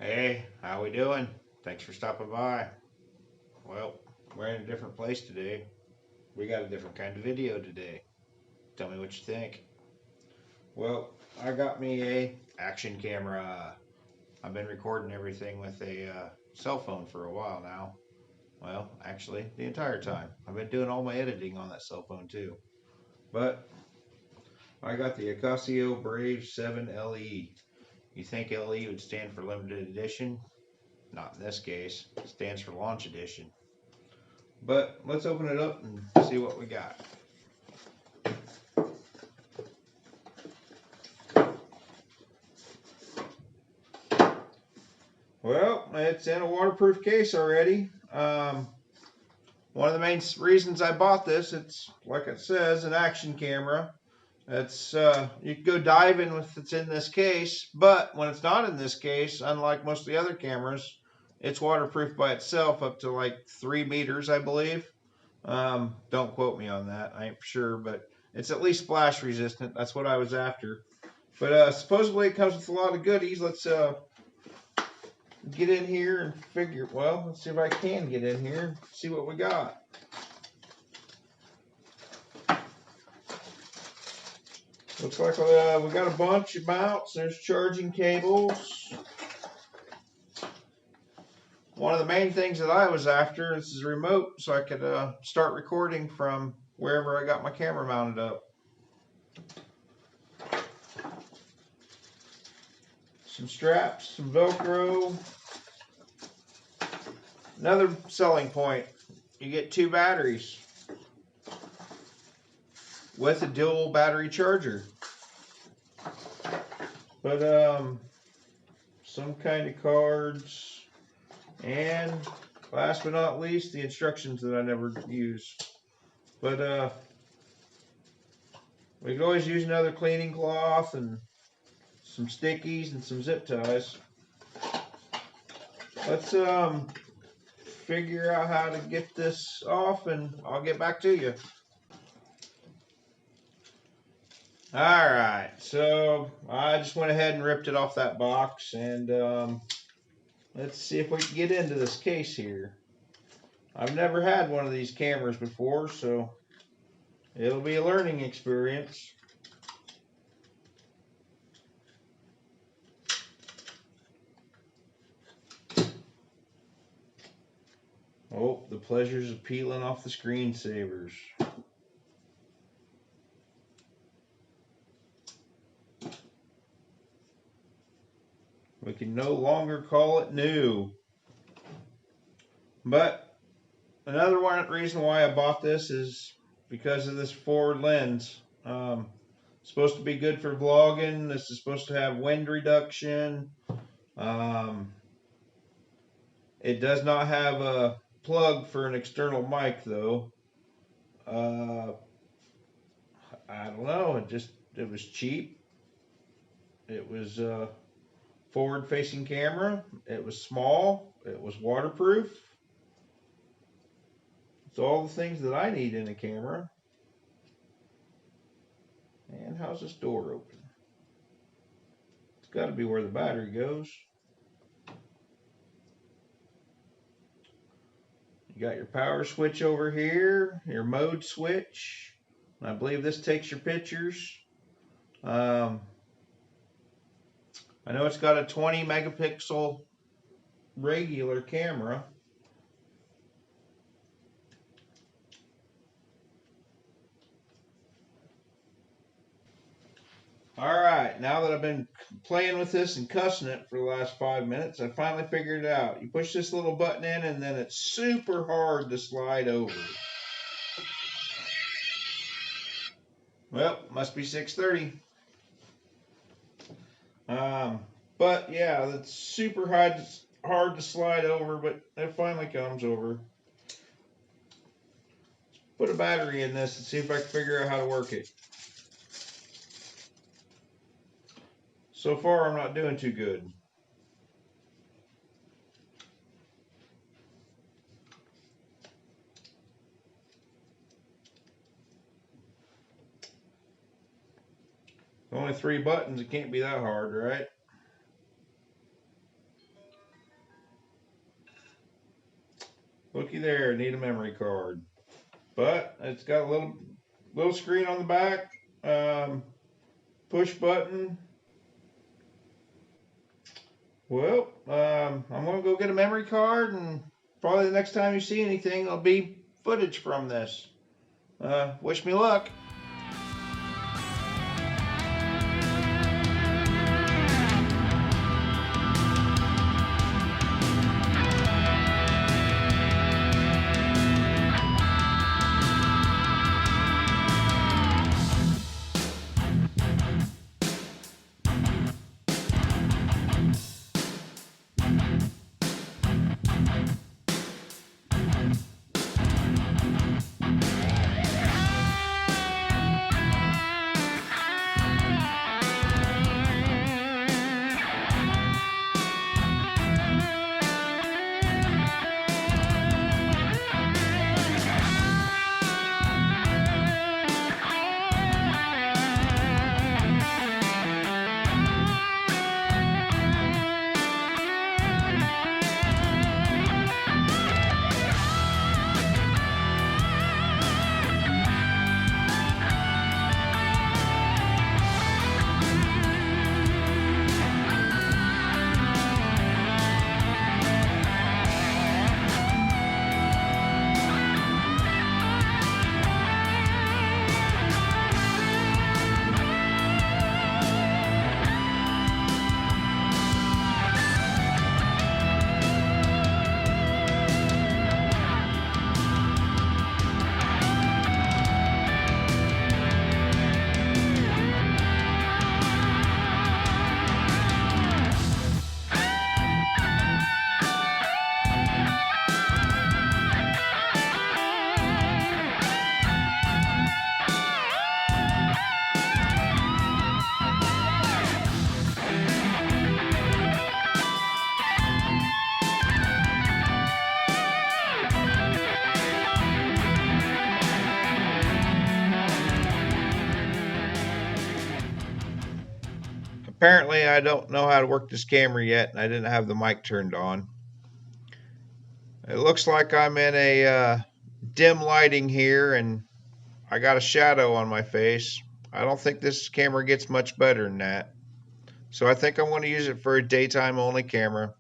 Hey, how we doing? Thanks for stopping by. Well, we're in a different place today. We got a different kind of video today. Tell me what you think. Well, I got me a action camera. I've been recording everything with a cell phone for a while now. Well, actually, the entire time. I've been doing all my editing on that cell phone too. But I got the Akaso Brave 7 LE. You think LE would stand for limited edition? Not in this case. It stands for launch edition. But let's open it up and see what we got. Well, it's in a waterproof case already. One of the main reasons I bought this, it's like it says, an action camera. It's you can go diving with it's in this case, but when it's not in this case, unlike most of the other cameras, it's waterproof by itself up to like 3 meters, I believe. Don't quote me on that. I ain't sure, but it's at least splash resistant. That's what I was after. But supposedly it comes with a lot of goodies. Let's get in here and figure. Well, let's see if I can get in here and see what we got. Looks like we got a bunch of mounts. There's charging cables. One of the main things that I was after is a remote so I could start recording from wherever I got my camera mounted up. Some straps, some Velcro. Another selling point, you get 2 batteries with a dual battery charger. But some kind of cards, and last but not least, the instructions that I never use. But we could always use another cleaning cloth and some stickies and some zip ties. Let's figure out how to get this off, and I'll get back to you. Alright, so I just went ahead and ripped it off that box, and let's see if we can get into this case here. I've never had one of these cameras before, so it'll be a learning experience. Oh, the pleasures of peeling off the screensavers. We can no longer call it new. But another reason why I bought this is because of this forward lens. It's supposed to be good for vlogging. This is supposed to have wind reduction. It does not have a plug for an external mic though. I don't know. It was cheap. It was forward-facing camera. It was small. It was waterproof. It's all the things that I need in a camera. And how's this door open? It's got to be where the battery goes. You got your power switch over here, your mode switch. I believe this takes your pictures. I know it's got a 20 megapixel regular camera. Alright, now that I've been playing with this and cussing it for the last 5 minutes, I finally figured it out. You push this little button in and then it's super hard to slide over. Well, must be 6:30. But yeah, it's super hard to slide over, but it finally comes over. Let's put a battery in this and see if I can figure out how to work it. So far, I'm not doing too good. Only 3 buttons, it can't be that hard, right? looky there, need a memory card. But it's got a little screen on the back, push button. Well, I'm gonna go get a memory card, and probably the next time you see anything, it'll be footage from this. Wish me luck. Apparently, I don't know how to work this camera yet, and I didn't have the mic turned on. It looks like I'm in a dim lighting here, and I got a shadow on my face. I don't think this camera gets much better than that. So I think I'm going to use it for a daytime only camera.